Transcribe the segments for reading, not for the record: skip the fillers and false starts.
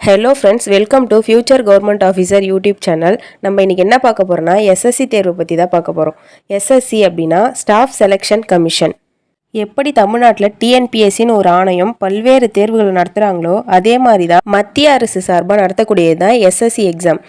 Hello friends, welcome to future government officer YouTube channel. நம்ம இன்றைக்கி என்ன பார்க்க போகிறோம்னா எஸ்எஸ்சி தேர்வு பற்றி தான் பார்க்க போகிறோம். எஸ்எஸ்சி அப்படின்னா ஸ்டாஃப் செலெக்ஷன் கமிஷன். எப்படி தமிழ்நாட்டில் டிஎன்பிஎஸ்சின்னு ஒரு ஆணையம் பல்வேறு தேர்வுகள் நடத்துகிறாங்களோ அதே மாதிரி தான் மத்திய அரசு சார்பாக நடத்தக்கூடியது தான் எஸ்எஸ்சி எக்ஸாம்.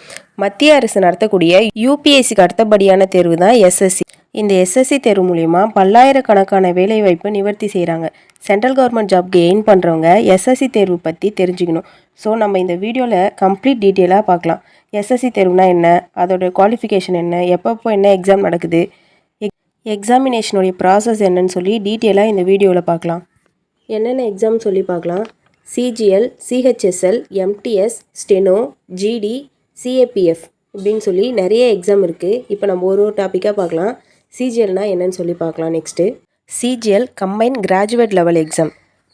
மத்திய அரசு நடத்தக்கூடிய யூபிஎஸ்சிக்கு அடுத்தபடியான தேர்வு தான் எஸ்எஸ்சி. இந்த எஸ்எஸ்சி தேர்வு மூலிமா பல்லாயிரக்கணக்கான வேலைவாய்ப்பு நிவர்த்தி செய்கிறாங்க. சென்ட்ரல் கவர்மெண்ட் ஜாப்க்கு எய்ம் பண்ணுறவங்க எஸ்எஸ்சி தேர்வு பற்றி தெரிஞ்சுக்கணும். ஸோ நம்ம இந்த வீடியோவில் கம்ப்ளீட் டீட்டெயிலாக பார்க்கலாம். எஸ்எஸ்சி தேர்வுனா என்ன, அதோட குவாலிஃபிகேஷன் என்ன, எப்பப்போ என்ன எக்ஸாம் நடக்குது, எக்ஸாமினேஷனுடைய ப்ராசஸ் என்னன்னு சொல்லி டீட்டெயிலாக இந்த வீடியோவில் பார்க்கலாம். என்னென்ன எக்ஸாம் சொல்லி பார்க்கலாம். CGL, CHSL, MTS, steno, GD, CAPF இப்படின்னு சொல்லி நிறைய எக்ஸாம் இருக்குது. இப்போ நம்ம ஒரு டாப்பிக்காக பார்க்கலாம். சிஜிஎல்னால் என்னன்னு சொல்லி பார்க்கலாம். Next CGL combined graduate level exam.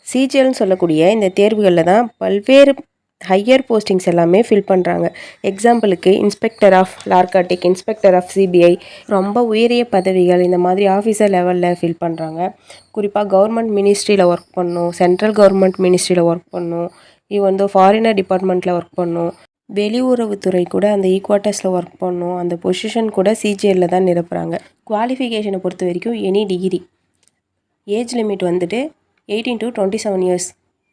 சிஜிஎல்னு சொல்லக்கூடிய இந்த தேர்வுகளில் தான் பல்வேறு ஹையர் போஸ்டிங்ஸ் எல்லாமே ஃபில் பண்ணுறாங்க. எக்ஸாம்பிளுக்கு inspector of narcotic, inspector of CBI, ரொம்ப உயரிய பதவிகள் இந்த மாதிரி ஆஃபீஸர் லெவலில் ஃபில் பண்ணுறாங்க. குறிப்பாக கவர்மெண்ட் மினிஸ்ட்ரியில் ஒர்க் பண்ணணும், சென்ட்ரல் கவர்மெண்ட் மினிஸ்ட்ரியில் ஒர்க் பண்ணணும், இது வந்து ஃபாரினர் டிபார்ட்மெண்ட்டில் ஒர்க் பண்ணணும், வெளியுறவுத்துறை கூட அந்த ஈக்வாட்டர்ஸில் ஒர்க் பண்ணணும். அந்த பொசிஷன் கூட சிஜிஎல்லில் தான் நிரப்புகிறாங்க. குவாலிஃபிகேஷனை பொறுத்த வரைக்கும் எனி டிகிரி. ஏஜ் லிமிட் வந்துட்டு 18 to 27 இயர்ஸ்.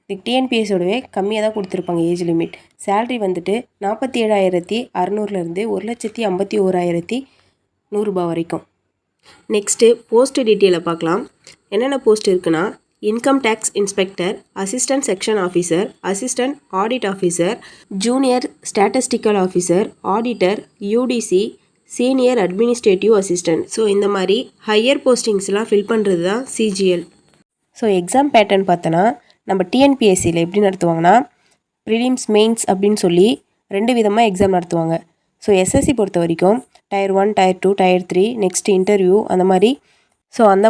இதுக்கு டிஎன்பிஎஸோடவே கம்மியாக தான் கொடுத்துருப்பாங்க ஏஜ் லிமிட். சேல்ரி வந்துட்டு 47,600 1,51,100 வரைக்கும். நெக்ஸ்ட்டு போஸ்ட் டீட்டெயிலை பார்க்கலாம். என்னென்ன போஸ்ட் இருக்குன்னா income tax inspector, assistant section officer, assistant audit officer, junior statistical officer, auditor, UDC, senior administrative assistant. So இந்த மாதிரி ஹையர் போஸ்டிங்ஸ்லாம் ஃபில் பண்ணுறது தான் சிஜிஎல். ஸோ எக்ஸாம் பேட்டர்ன் பார்த்தோன்னா நம்ம டிஎன்பிஎஸ்சியில் எப்படி நடத்துவாங்கன்னா ப்ரிலிம்ஸ், மெயின்ஸ் அப்படின்னு சொல்லி 2 விதமாக எக்ஸாம் நடத்துவாங்க. ஸோ எஸ்எஸ்சி பொறுத்த வரைக்கும் Tier 1, Tier 2, Tier 3, next interview அந்த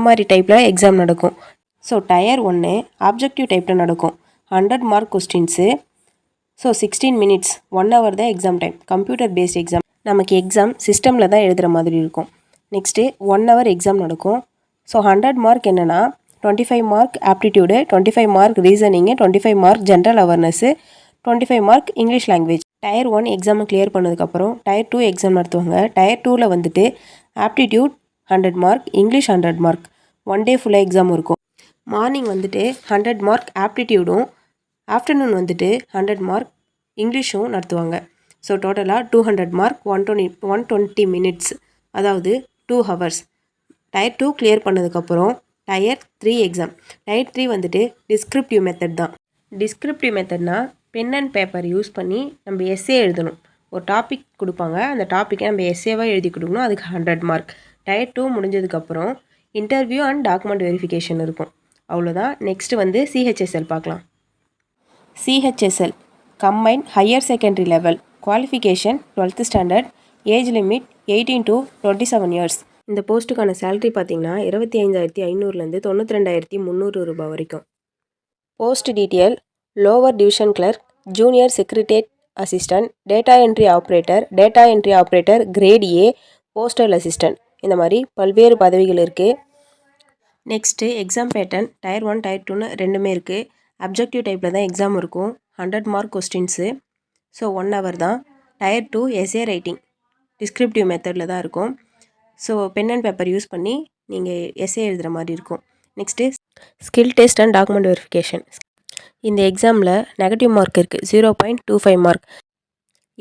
மாதிரி டைப்பில் எக்ஸாம் நடக்கும். ஸோ Tier 1 ஆப்ஜெக்டிவ் டைப்பில் நடக்கும். 100 mark questions. So 16 minutes 1 hour தான் exam time. Computer based exam. நமக்கு எக்ஸாம் சிஸ்டமில் தான் எழுதுகிற மாதிரி இருக்கும். நெக்ஸ்ட்டு 1 hour எக்ஸாம் நடக்கும். ஸோ 100 மார்க் என்னென்னா 25 mark aptitude, 25 mark reasoning, 25 mark general awareness, 25 mark English language. Tier 1 எக்ஸாமை கிளியர் பண்ணதுக்கப்புறம் Tier 2 எக்ஸாம் நடத்துவாங்க. Tier 2ல் வந்துட்டு aptitude 100 mark, English 100 mark, 1 day ஃபுல்லாக எக்ஸாம் இருக்கும். மார்னிங் வந்துட்டு 100 மார்க் ஆப்டிடியூடும், ஆஃப்டர்நூன் வந்துட்டு 100 மார்க் இங்கிலீஷும் நடத்துவாங்க. ஸோ டோட்டலாக 200 மார்க் 120 minutes, அதாவது 2 hours. Tier 2 கிளியர் பண்ணதுக்கப்புறம் Tier 3 எக்ஸாம். Tier 3 வந்துட்டு டிஸ்கிரிப்டிவ் மெத்தட் தான். டிஸ்கிரிப்டிவ் மெத்தட்னா பென் அண்ட் பேப்பர் யூஸ் பண்ணி நம்ம எஸ்ஏ எழுதணும். ஒரு டாபிக் கொடுப்பாங்க, அந்த டாப்பிக்கை நம்ம எஸ்ஏவாக எழுதி கொடுக்கணும். அதுக்கு 100 மார்க். Tier 2 முடிஞ்சதுக்கப்புறம் இன்டர்வியூ அண்ட் டாக்குமெண்ட் வெரிஃபிகேஷன் இருக்கும். அவ்வளோதான். நெக்ஸ்ட்டு வந்து சிஹெச்எஸ்எல் பார்க்கலாம். CHSL combine higher secondary level. Qualification 12th standard. Age limit 18 to 27 years. இந்த போஸ்ட்டுக்கான சேலரி பார்த்தீங்கன்னா 25,500 92,300 வரைக்கும். Post detail lower division clerk, junior secretariat assistant, data entry operator grade A, postal assistant, இந்த மாதிரி பல்வேறு பதவிகள் இருக்குது. Next exam pattern Tier 1, Tier 2ன்னு ரெண்டுமே இருக்குது. அப்ஜெக்டிவ் டைப்பில் தான் எக்ஸாம் இருக்கும். 100 மார்க் கொஸ்டின்ஸு. ஸோ 1 hour தான். Tier 2 எஸ்ஏ ரைட்டிங் டிஸ்கிரிப்டிவ் மெத்தடில் தான் இருக்கும். So pen and paper use பண்ணி நீங்கள் எஸ்ஏ எழுதுகிற மாதிரி இருக்கும். Next skill test and document verification. இந்த எக்ஸாமில் நெகட்டிவ் மார்க் இருக்குது, 0.25 mark.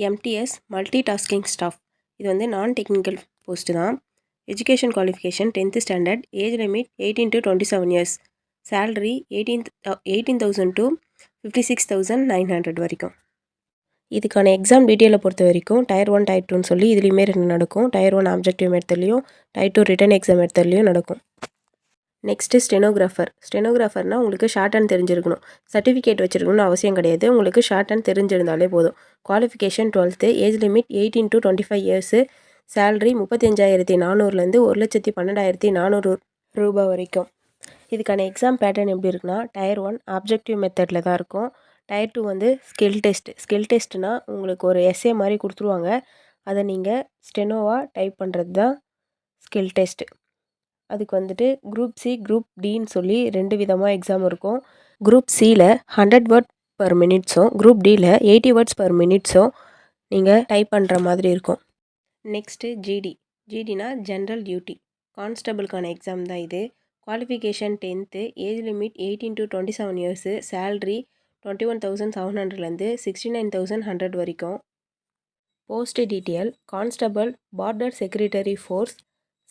MTS multi tasking staff. இது வந்து நான் டெக்னிக்கல் போஸ்ட்டு தான். Education qualification 10th standard. Age limit 18 to 27 years. Salary 18,000 to 56,900 வரைக்கும். இதுக்கான எக்ஸாம் டீட்டெயிலை பொறுத்த வரைக்கும் Tier 1, Tier 2ன்னு சொல்லி இதுலேயுமே 2 நடக்கும். Tier 1 ஆப்ஜெக்டிவ் மெத்தட்லையும் Tier 2 ரிட்டன் எக்ஸாம் மெத்தட்லையும் நடக்கும். நெக்ஸ்ட்டு ஸ்டெனோகிராஃபர்னால் உங்களுக்கு ஷார்ட் ஹேண்ட் தெரிஞ்சிருக்கணும். சர்டிஃபிகேட் வச்சுருக்கணும்னு அவசியம் கிடையாது. உங்களுக்கு ஷார்ட் ஹேண்ட் தெரிஞ்சிருந்தாலே போதும். Qualification 12th. Age limit 18 to 25 years. Salary 35,400 1,12,400 வரைக்கும். இதுக்கான எக்ஸாம் பேட்டர்ன் எப்படி இருக்குன்னா Tier 1 ஆப்ஜெக்டிவ் மெத்தடில் தான் இருக்கும். Tier 2 வந்து ஸ்கில் டெஸ்ட்னால் உங்களுக்கு ஒரு எஸ்ஏ மாதிரி கொடுத்துருவாங்க. அதை நீங்கள் ஸ்டெனோவாக டைப் பண்ணுறது தான் ஸ்கில் டெஸ்ட்டு. அதுக்கு வந்துட்டு குரூப் சி, குரூப் டின்னு சொல்லி 2 விதமாக எக்ஸாம் இருக்கும். குரூப் சியில் 100 word பர் மினிட்ஸும் குரூப் டியில் 80 வேர்ட்ஸ் பர் மினிட்ஸும் நீங்கள் டைப் பண்ணுற மாதிரி இருக்கும். நெக்ஸ்ட்டு ஜிடினா ஜென்ரல் டியூட்டி கான்ஸ்டபிளுக்கான எக்ஸாம் தான் இது. Qualification 10th, age limit 18 to 27 years, salary 21,700லேருந்து 69,100 வரைக்கும். Post detail constable, border security force,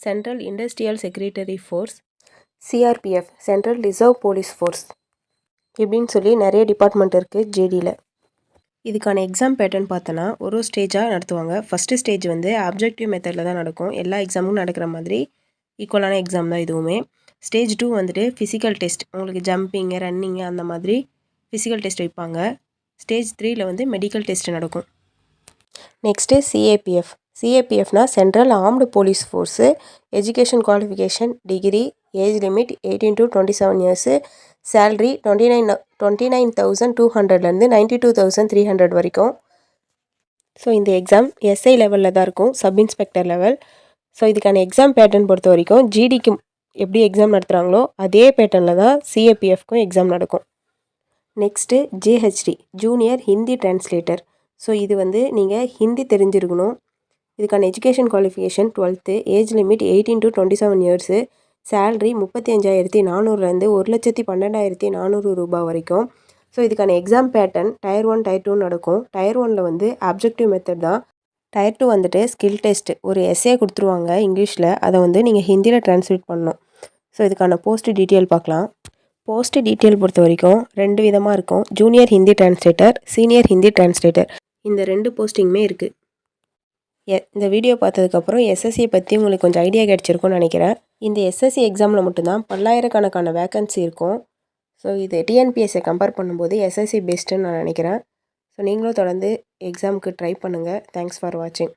central industrial security force, CRPF central reserve police force இப்படின்னு சொல்லி நிறைய டிபார்ட்மெண்ட் இருக்குது ஜிடியில். இதுக்கான எக்ஸாம் பேட்டர்ன் பார்த்தோன்னா ஒரு ஸ்டேஜாக நடத்துவாங்க. ஃபஸ்ட்டு ஸ்டேஜ் வந்து ஆப்ஜெக்டிவ் மெத்தடில் தான் நடக்கும். எல்லா எக்ஸாமும் நடக்கிற மாதிரி ஈக்குவலான எக்ஸாம் தான் இதுவுமே. ஸ்டேஜ் 2 வந்துட்டு ஃபிசிக்கல் டெஸ்ட், உங்களுக்கு ஜம்பிங்கு, ரன்னிங்கு அந்த மாதிரி ஃபிசிக்கல் டெஸ்ட் வைப்பாங்க. ஸ்டேஜ் 3ல் வந்து மெடிக்கல் டெஸ்ட் நடக்கும். நெக்ஸ்ட்டு சிஏபிஎஃப்னா central armed police force. Education qualification degree, age limit 18 to 27 years, salary 29,200லேருந்து 92,300 வரைக்கும். ஸோ இந்த எக்ஸாம் எஸ்ஐ லெவலில் தான் இருக்கும், சப் இன்ஸ்பெக்டர் லெவல். ஸோ இதுக்கான எக்ஸாம் பேட்டர்ன் பொறுத்த வரைக்கும் ஜிடிக்கு எப்படி எக்ஸாம் நடத்துகிறாங்களோ அதே பேட்டர்னில் தான் சிஏபிஎஃப்க்கும் எக்ஸாம் நடக்கும். Next JHT junior Hindi translator. So இது வந்து நீங்கள் ஹிந்தி தெரிஞ்சிருக்கணும். இதுக்கான education qualification 12th, age limit 18 to 27 years, salary 35,400லேருந்து 1,12,400 ரூபாய் வரைக்கும். ஸோ இதுக்கான எக்ஸாம் பேட்டர்ன் டயர் 1, டயர் 2 நடக்கும். டயர் 1ல் வந்து ஆப்ஜெக்டிவ் மெத்தட் தான். டயர் 2 வந்துட்டு ஸ்கில் டெஸ்ட், ஒரு எஸ்ஏ கொடுத்துருவாங்க இங்கிலீஷில், அதை வந்து நீங்கள் ஹிந்தியில் டிரான்ஸ்லேட் பண்ணணும். ஸோ இதுக்கான போஸ்ட் டீட்டெயில் பார்க்கலாம். போஸ்ட் டீட்டெயில் பொறுத்த வரைக்கும் 2 விதமாக இருக்கும். Junior Hindi translator, senior Hindi translator, இந்த 2 போஸ்டிங்குமே இருக்குது. இந்த வீடியோ பார்த்ததுக்கப்புறம் எஸ்எஸ்சியை பற்றி உங்களுக்கு கொஞ்சம் ஐடியா கிடச்சிருக்கும்னு நினைக்கிறேன். இந்த எஸ்எஸ்சி எக்ஸாமில் மட்டும்தான் பல்லாயிரக்கணக்கான வேக்கன்சி இருக்கும். ஸோ இது டிஎன்பிஎஸ்ஸை கம்பேர் பண்ணும்போது எஸ்எஸ்சி பெஸ்ட்டுன்னு நான் நினைக்கிறேன். ஸோ நீங்களும் தொடர்ந்து எக்ஸாமுக்கு ட்ரை பண்ணுங்கள். தேங்க்ஸ் ஃபார் வாட்சிங்.